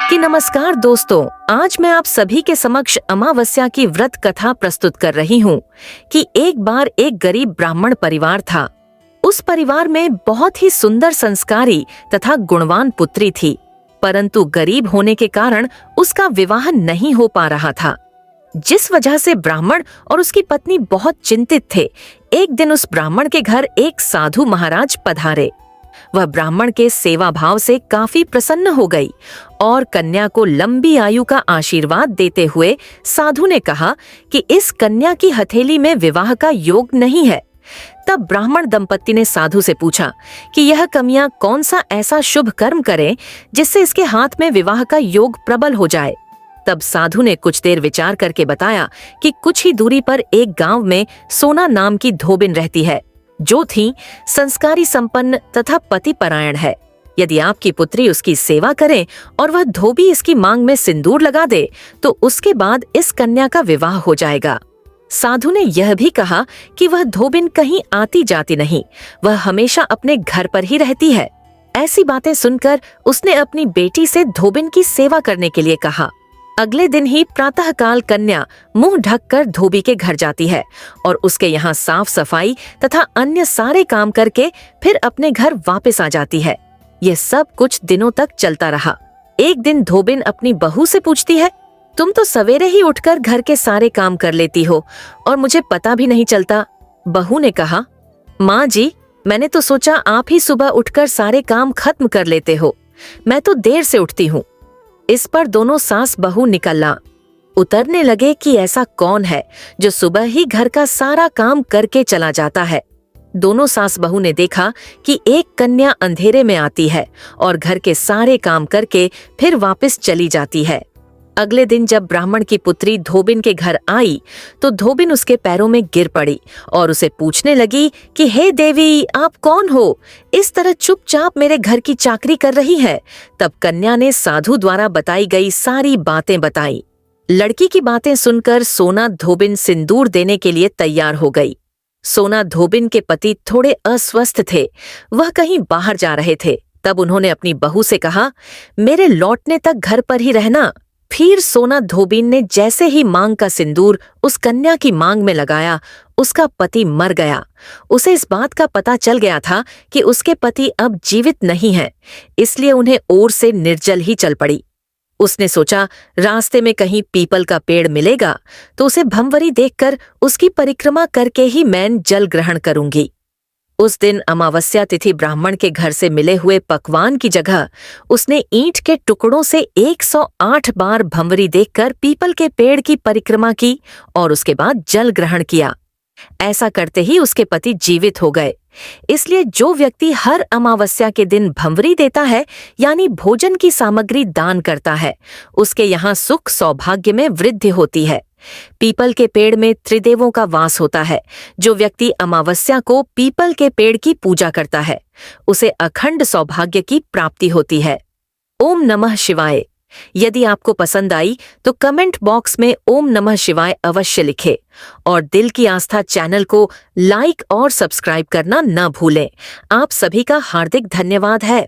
कि नमस्कार दोस्तों, आज मैं आप सभी के समक्ष अमावस्या की व्रत कथा प्रस्तुत कर रही हूँ कि एक बार एक गरीब ब्राह्मण परिवार था। उस परिवार में बहुत ही सुंदर संस्कारी तथा गुणवान पुत्री थी, परंतु गरीब होने के कारण उसका विवाह नहीं हो पा रहा था, जिस वजह से ब्राह्मण और उसकी पत्नी बहुत चिंतित थे। एक दिन उस ब्राह्मण के घर एक साधु महाराज पधारे। वह ब्राह्मण के सेवा भाव से काफी प्रसन्न हो गई और कन्या को लंबी आयु का आशीर्वाद देते हुए साधु ने कहा कि इस कन्या की हथेली में विवाह का योग नहीं है। तब ब्राह्मण दंपत्ति ने साधु से पूछा कि यह कन्या कौन सा ऐसा शुभ कर्म करे जिससे इसके हाथ में विवाह का योग प्रबल हो जाए। तब साधु ने कुछ देर विचार करके बताया कि कुछ ही दूरी पर एक गांव में सोना नाम की धोबिन रहती है, जो थी संस्कारी संपन्न तथा पति परायण है। यदि आपकी पुत्री उसकी सेवा करे और वह धोबी इसकी मांग में सिंदूर लगा दे तो उसके बाद इस कन्या का विवाह हो जाएगा। साधु ने यह भी कहा कि वह धोबिन कहीं आती जाती नहीं, वह हमेशा अपने घर पर ही रहती है। ऐसी बातें सुनकर उसने अपनी बेटी से धोबिन की सेवा करने के लिए कहा। अगले दिन ही प्रातःकाल कन्या मुंह ढककर धोबी के घर जाती है और उसके यहाँ साफ सफाई तथा अन्य सारे काम करके फिर अपने घर वापस आ जाती है। यह सब कुछ दिनों तक चलता रहा। एक दिन धोबिन अपनी बहू से पूछती है, तुम तो सवेरे ही उठकर घर के सारे काम कर लेती हो और मुझे पता भी नहीं चलता। बहू ने कहा, माँ जी, मैंने तो सोचा आप ही सुबह उठकर सारे काम खत्म कर लेते हो, मैं तो देर से उठती हूँ। इस पर दोनों सास बहू निकलना उतरने लगे कि ऐसा कौन है जो सुबह ही घर का सारा काम करके चला जाता है। दोनों सास बहू ने देखा कि एक कन्या अंधेरे में आती है और घर के सारे काम करके फिर वापस चली जाती है। अगले दिन जब ब्राह्मण की पुत्री धोबिन के घर आई तो धोबिन उसके पैरों में गिर पड़ी और उसे पूछने लगी कि हे देवी, आप कौन हो, इस तरह चुपचाप मेरे घर की चाकरी कर रही है। तब कन्या ने साधु द्वारा बताई गई सारी बातें बताई। लड़की की बातें सुनकर सोना धोबिन सिंदूर देने के लिए तैयार हो गई। सोना धोबिन के पति थोड़े अस्वस्थ थे, वह कहीं बाहर जा रहे थे। तब उन्होंने अपनी बहू से कहा, मेरे लौटने तक घर पर ही रहना। फिर सोना धोबिन ने जैसे ही मांग का सिंदूर उस कन्या की मांग में लगाया, उसका पति मर गया। उसे इस बात का पता चल गया था कि उसके पति अब जीवित नहीं हैं, इसलिए उन्हें ओर से निर्जल ही चल पड़ी। उसने सोचा रास्ते में कहीं पीपल का पेड़ मिलेगा तो उसे भंवरी देखकर उसकी परिक्रमा करके ही मैं जल ग्रहण करूंगी। उस दिन अमावस्या तिथि ब्राह्मण के घर से मिले हुए पकवान की जगह उसने ईंट के टुकड़ों से 108 बार भंवरी देखकर पीपल के पेड़ की परिक्रमा की और उसके बाद जल ग्रहण किया। ऐसा करते ही उसके पति जीवित हो गए। इसलिए जो व्यक्ति हर अमावस्या के दिन भंवरी देता है, यानी भोजन की सामग्री दान करता है, उसके यहाँ सुख सौभाग्य में वृद्धि होती है। पीपल के पेड़ में त्रिदेवों का वास होता है। जो व्यक्ति अमावस्या को पीपल के पेड़ की पूजा करता है, उसे अखंड सौभाग्य की प्राप्ति होती है। ओम नमः शिवाय। यदि आपको पसंद आई तो कमेंट बॉक्स में ओम नमः शिवाय अवश्य लिखें और दिल की आस्था चैनल को लाइक और सब्सक्राइब करना न भूलें। आप सभी का हार्दिक धन्यवाद है।